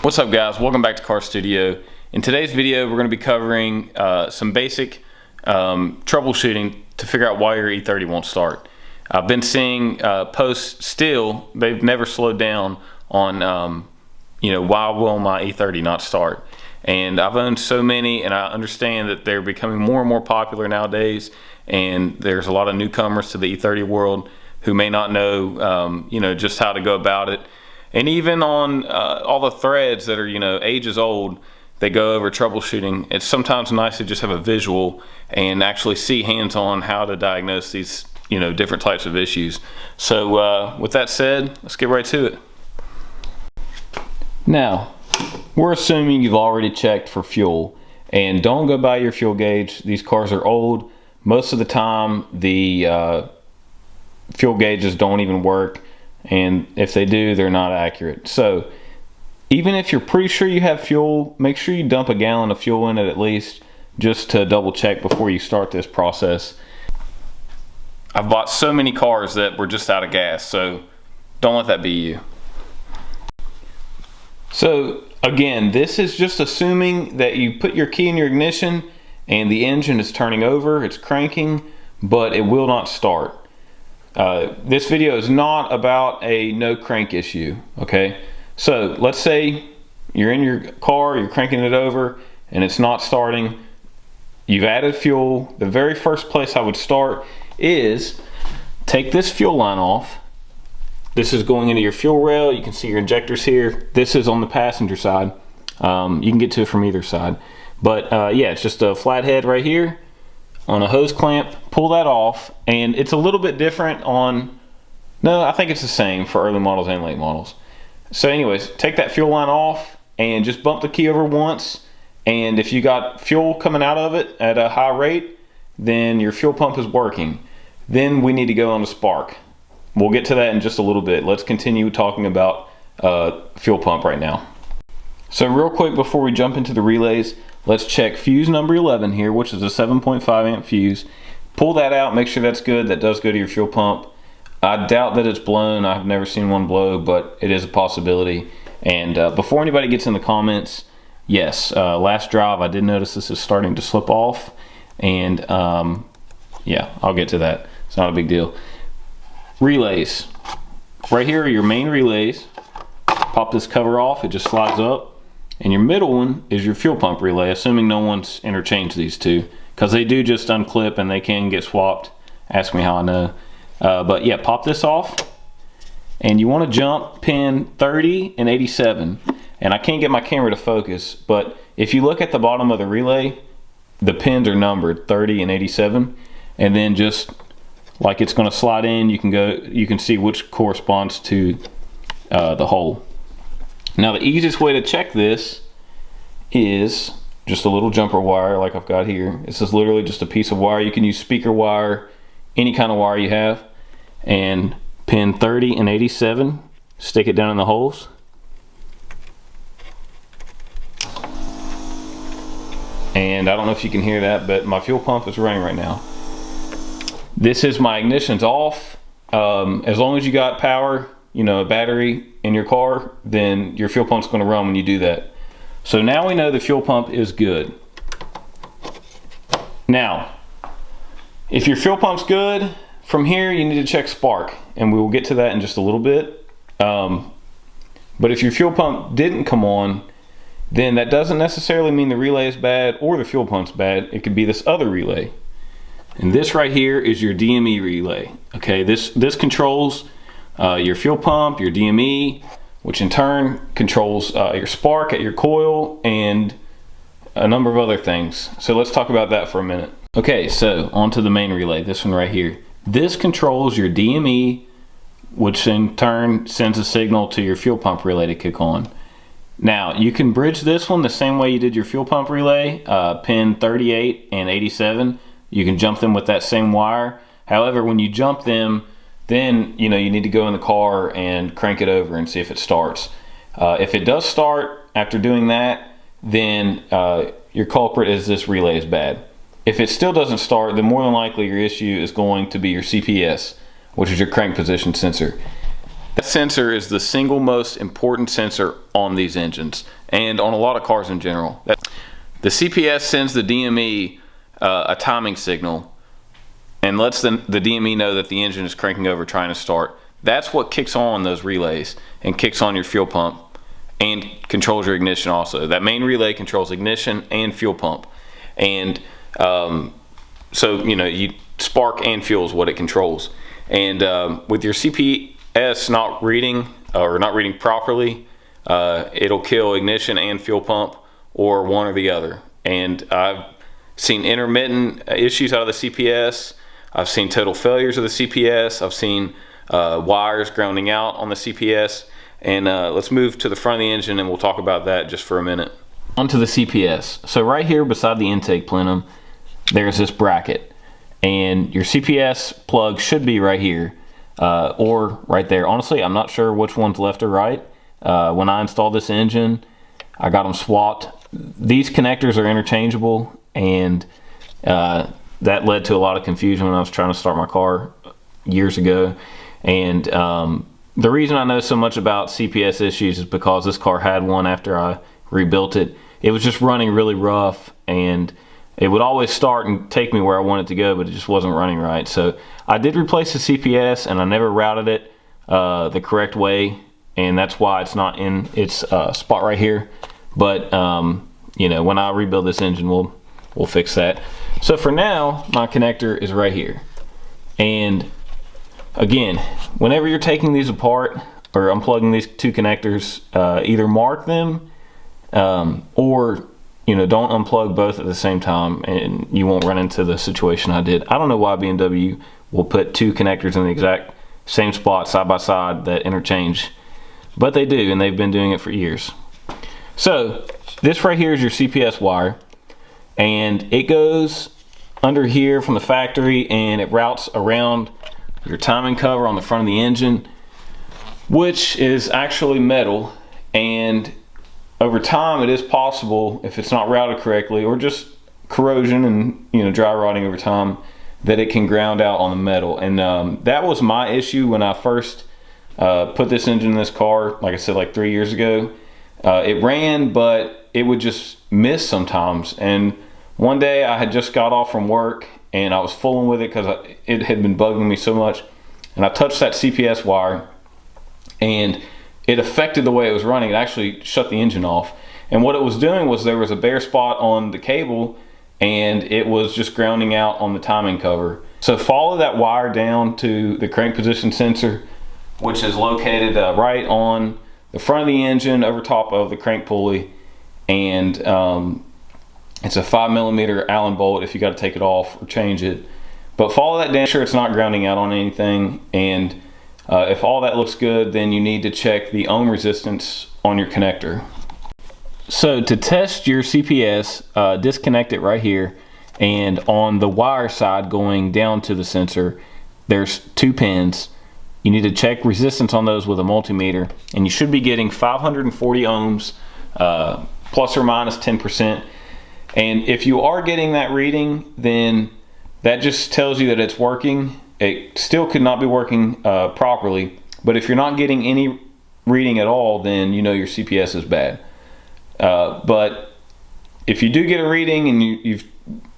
What's up guys, welcome back to Car Studio. In today's video we're going to be covering some basic troubleshooting to figure out why your E30 won't start. I've been seeing posts still, they've never slowed down on why will my E30 not start. And I've owned so many and I understand that they're becoming more and more popular nowadays, and there's a lot of newcomers to the E30 world who may not know just how to go about it. And even on all the threads that are ages old, they go over troubleshooting. It's sometimes nice to just have a visual and actually see hands-on how to diagnose these different types of issues. So with that said, let's get right to it. Now, we're assuming you've already checked for fuel, and don't go by your fuel gauge. These cars are old. Most of the time the fuel gauges don't even work, and if they do, they're not accurate. So even if you're pretty sure you have fuel, make sure you dump a gallon of fuel in it at least, just to double check before you start this process. I've bought so many cars that were just out of gas, so don't let that be you. So again, this is just assuming that you put your key in your ignition and the engine is turning over, it's cranking, but it will not start. This video is not about a no crank issue, okay? So let's say you're in your car, you're cranking it over and it's not starting. You've added fuel. The very first place I would start is take this fuel line off. This is going into your fuel rail. You can see your injectors here. This is on the passenger side. You can get to it from either side. But yeah, it's just a flat head right here on a hose clamp. Pull that off, and it's a little bit different on, no, I think it's the same for early models and late models. So anyways, take that fuel line off and just bump the key over once, and if you got fuel coming out of it at a high rate, then your fuel pump is working. Then we need to go on the spark. We'll get to that in just a little bit. Let's continue talking about fuel pump right now. So real quick before we jump into the relays, let's check fuse number 11 here, which is a 7.5 amp fuse. Pull that out, make sure that's good. That does go to your fuel pump. I doubt that it's blown. I've never seen one blow, but it is a possibility. And before anybody gets in the comments, yes, last drive I did notice this is starting to slip off, and yeah, I'll get to that. It's not a big deal. Relays. Right here are your main relays. Pop this cover off, it just slides up. And your middle one is your fuel pump relay, assuming no one's interchanged these two, because they do just unclip and they can get swapped. Ask me how I know. But yeah, pop this off, and you want to jump pin 30 and 87. And I can't get my camera to focus, but if you look at the bottom of the relay, the pins are numbered 30 and 87, and then just like it's going to slide in, you can see which corresponds to the hole. Now the easiest way to check this is just a little jumper wire like I've got here. This is literally just a piece of wire. You can use speaker wire, any kind of wire you have, and pin 30 and 87, stick it down in the holes. And I don't know if you can hear that, but my fuel pump is running right now. This is my ignition's off. As long as you got power, a battery in your car, then your fuel pump's going to run when you do that. So now we know the fuel pump is good. Now, if your fuel pump's good, from here you need to check spark, and we will get to that in just a little bit. But if your fuel pump didn't come on, then that doesn't necessarily mean the relay is bad or the fuel pump's bad. It could be this other relay. And this right here is your DME relay. Okay, this controls your fuel pump, your DME, which in turn controls your spark at your coil and a number of other things. So let's talk about that for a minute. Okay, so onto the main relay, this one right here. This controls your DME, which in turn sends a signal to your fuel pump relay to kick on. Now, you can bridge this one the same way you did your fuel pump relay, pin 38 and 87. You can jump them with that same wire. However, when you jump them, then you need to go in the car and crank it over and see if it starts. If it does start after doing that, then your culprit is this relay is bad. If it still doesn't start, then more than likely your issue is going to be your CPS, which is your crank position sensor. That sensor is the single most important sensor on these engines and on a lot of cars in general. The CPS sends the DME a timing signal and lets the DME know that the engine is cranking over trying to start. That's what kicks on those relays and kicks on your fuel pump and controls your ignition also. That main relay controls ignition and fuel pump. And so, you know, spark and fuel is what it controls. And with your CPS not reading or not reading properly, it'll kill ignition and fuel pump, or one or the other. And I've seen intermittent issues out of the CPS. I've seen total failures of the CPS. I've seen wires grounding out on the CPS. And let's move to the front of the engine and we'll talk about that just for a minute. Onto the CPS. So right here beside the intake plenum, there's this bracket. And your CPS plug should be right here or right there. Honestly, I'm not sure which one's left or right. When I installed this engine, I got them swapped. These connectors are interchangeable, and that led to a lot of confusion when I was trying to start my car years ago. And the reason I know so much about CPS issues is because this car had one after I rebuilt it. It was just running really rough, and it would always start and take me where I wanted to go, but it just wasn't running right. So I did replace the CPS, and I never routed it the correct way, and that's why it's not in its spot right here. But you know, when I rebuild this engine, we'll fix that. So for now, my connector is right here. And again, whenever you're taking these apart or unplugging these two connectors, either mark them or, you know, don't unplug both at the same time, and you won't run into the situation I did. I don't know why BMW will put two connectors in the exact same spot side by side that interchange, but they do, and they've been doing it for years. So this right here is your CPS wire, and it goes under here from the factory, and it routes around your timing cover on the front of the engine, which is actually metal. And over time, it is possible, if it's not routed correctly or just corrosion and, you know, dry rotting over time, that it can ground out on the metal. And that was my issue when I first put this engine in this car, like I said, like 3 years ago. It ran, but it would just miss sometimes. And one day I had just got off from work and I was fooling with it because it had been bugging me so much. And I touched that CPS wire and it affected the way it was running. It actually shut the engine off. And what it was doing was there was a bare spot on the cable and it was just grounding out on the timing cover. So follow that wire down to the crank position sensor, which is located right on the front of the engine over top of the crank pulley. And it's a 5mm Allen bolt if you got to take it off or change it. But follow that down, make sure it's not grounding out on anything. And if all that looks good, then you need to check the ohm resistance on your connector. So to test your CPS, disconnect it right here. And on the wire side going down to the sensor, there's 2 pins. You need to check resistance on those with a multimeter, and you should be getting 540 ohms, plus or minus 10%. And if you are getting that reading, then that just tells you that it's working. It still could not be working properly, but if you're not getting any reading at all, then you know your CPS is bad. But if you do get a reading and you've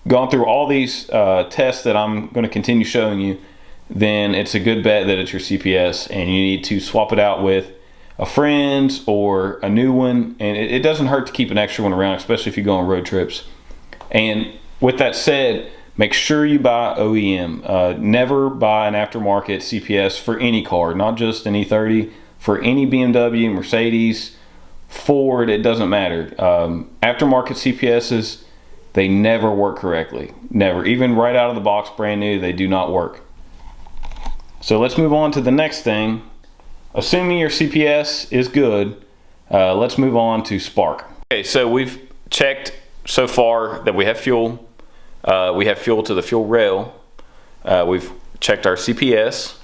gone through all these tests that I'm going to continue showing you, then it's a good bet that it's your CPS, and you need to swap it out with a friend's or a new one. And it doesn't hurt to keep an extra one around, especially if you go on road trips. And with that said, make sure you buy OEM. Never buy an aftermarket CPS for any car, not just an E30, for any BMW, Mercedes, Ford, it doesn't matter. Aftermarket CPSs, they never work correctly. Never. Even right out of the box, brand new, they do not work. So let's move on to the next thing. Assuming your CPS is good, let's move on to spark. Okay, so we've checked so far that we have fuel. We have fuel to the fuel rail. We've checked our CPS,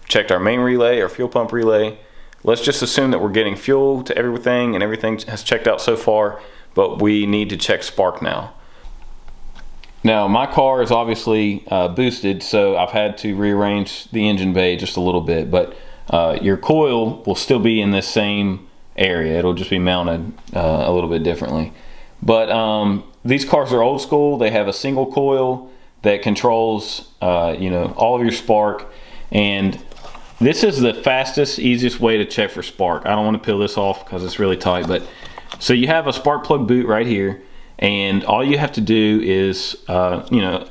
checked our main relay, our fuel pump relay. Let's just assume that we're getting fuel to everything and everything has checked out so far, but we need to check spark now. Now my car is obviously boosted, so I've had to rearrange the engine bay just a little bit, but Your coil will still be in this same area. It'll just be mounted a little bit differently. But these cars are old school. They have a single coil that controls you know, all of your spark, and this is the fastest, easiest way to check for spark. I don't want to peel this off because it's really tight, but so you have a spark plug boot right here, and all you have to do is you know,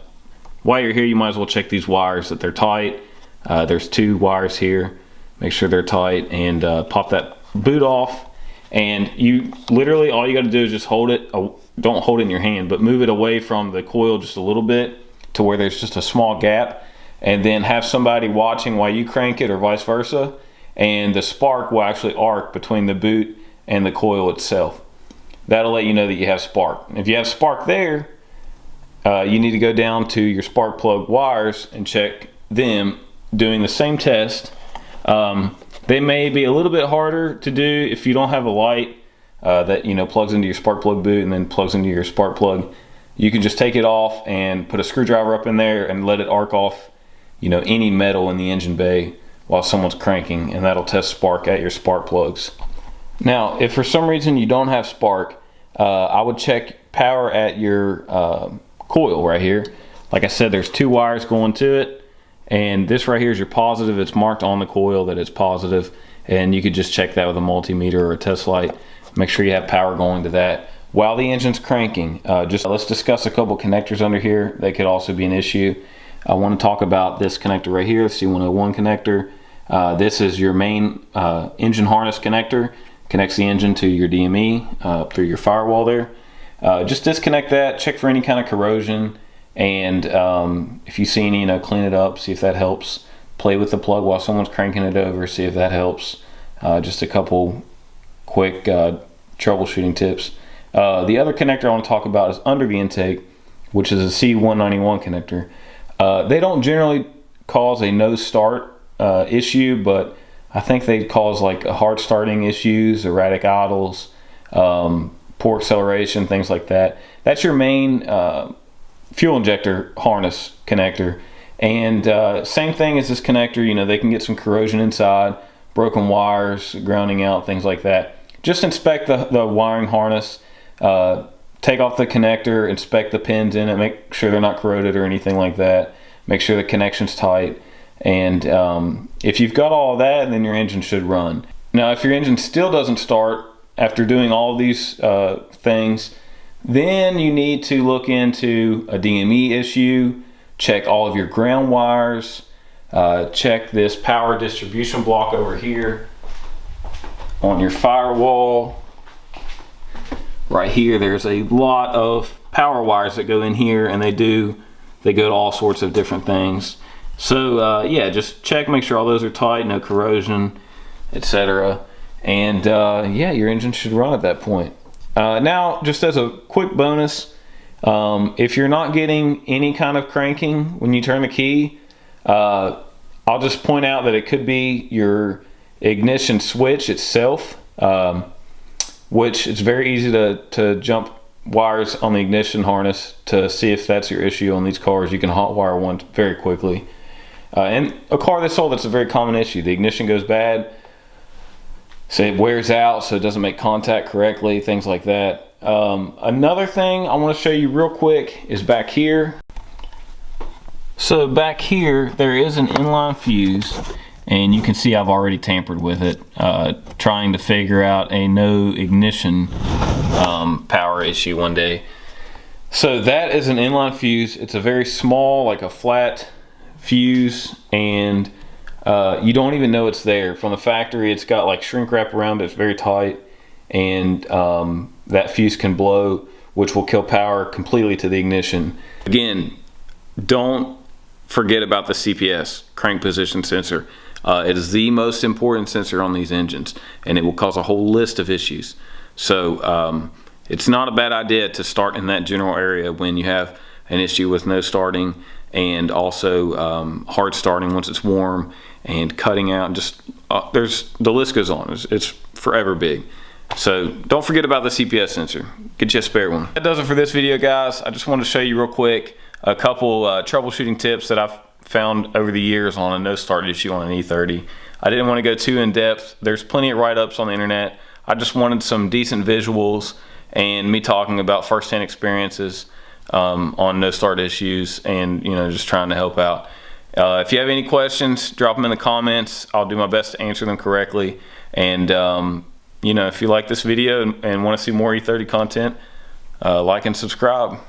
while you're here, you might as well check these wires that they're tight. There's 2 wires here. Make sure they're tight, and pop that boot off. And you literally, all you got to do is just hold it. Don't hold it in your hand, but move it away from the coil just a little bit to where there's just a small gap, and then have somebody watching while you crank it, or vice versa, and the spark will actually arc between the boot and the coil itself. That'll let you know that you have spark. If you have spark there, you need to go down to your spark plug wires and check them, doing the same test. They may be a little bit harder to do if you don't have a light that, you know, plugs into your spark plug boot and then plugs into your spark plug. You can just take it off and put a screwdriver up in there and let it arc off, you know, any metal in the engine bay while someone's cranking, and that'll test spark at your spark plugs. Now, if for some reason you don't have spark, I would check power at your coil right here. Like I said, there's 2 wires going to it, and this right here is your positive. It's marked on the coil that it's positive, and you could just check that with a multimeter or a test light. Make sure you have power going to that while the engine's cranking. Let's discuss a couple connectors under here. They could also be an issue. I want to talk about this connector right here, the C101 connector. This is your main engine harness connector. Connects the engine to your DME through your firewall there. Just disconnect that, check for any kind of corrosion, and if you see any, you know, clean it up, see if that helps. Play with the plug while someone's cranking it over, see if that helps. Just a couple quick troubleshooting tips. The other connector I want to talk about is under the intake, which is a C191 connector. They don't generally cause a no start issue, but I think they cause like hard starting issues, erratic idles, poor acceleration, things like that. That's your main fuel injector harness connector. And same thing as this connector, you know, they can get some corrosion inside, broken wires, grounding out, things like that. Just inspect the wiring harness, take off the connector, inspect the pins in it, make sure they're not corroded or anything like that. Make sure the connection's tight. And if you've got all of that, then your engine should run. Now, if your engine still doesn't start after doing all these things, then you need to look into a DME issue, check all of your ground wires, check this power distribution block over here on your firewall. Right here, there's a lot of power wires that go in here, and they go to all sorts of different things. So yeah, just check, make sure all those are tight, no corrosion, etc. And yeah, your engine should run at that point. Now, just as a quick bonus, if you're not getting any kind of cranking when you turn the key, I'll just point out that it could be your ignition switch itself, which it's very easy to jump wires on the ignition harness to see if that's your issue on these cars. You can hot wire one very quickly. And a car that's sold, that's a very common issue. The ignition goes bad, so it wears out, so it doesn't make contact correctly, things like that. Another thing I want to show you real quick is back here. So back here, there is an inline fuse, and you can see I've already tampered with it, trying to figure out a no ignition power issue one day. So that is an inline fuse. It's a very small, like a flat fuse, and you don't even know it's there. From the factory, it's got like shrink wrap around it. It's very tight, and that fuse can blow, which will kill power completely to the ignition. Again, don't forget about the CPS, crank position sensor. It is the most important sensor on these engines, and it will cause a whole list of issues. So it's not a bad idea to start in that general area when you have an issue with no starting, and also hard starting once it's warm, and cutting out. Just the list goes on. It's forever big. So don't forget about the CPS sensor. Get you a spare one. That does it for this video, guys. I just wanted to show you real quick a couple troubleshooting tips that I've found over the years on a no start issue on an E30. I didn't want to go too in depth. There's plenty of write-ups on the internet. I just wanted some decent visuals and me talking about first-hand experiences on no start issues, and just trying to help out. If you have any questions, drop them in the comments. I'll do my best to answer them correctly. And if you like this video and want to see more E30 content, like and subscribe.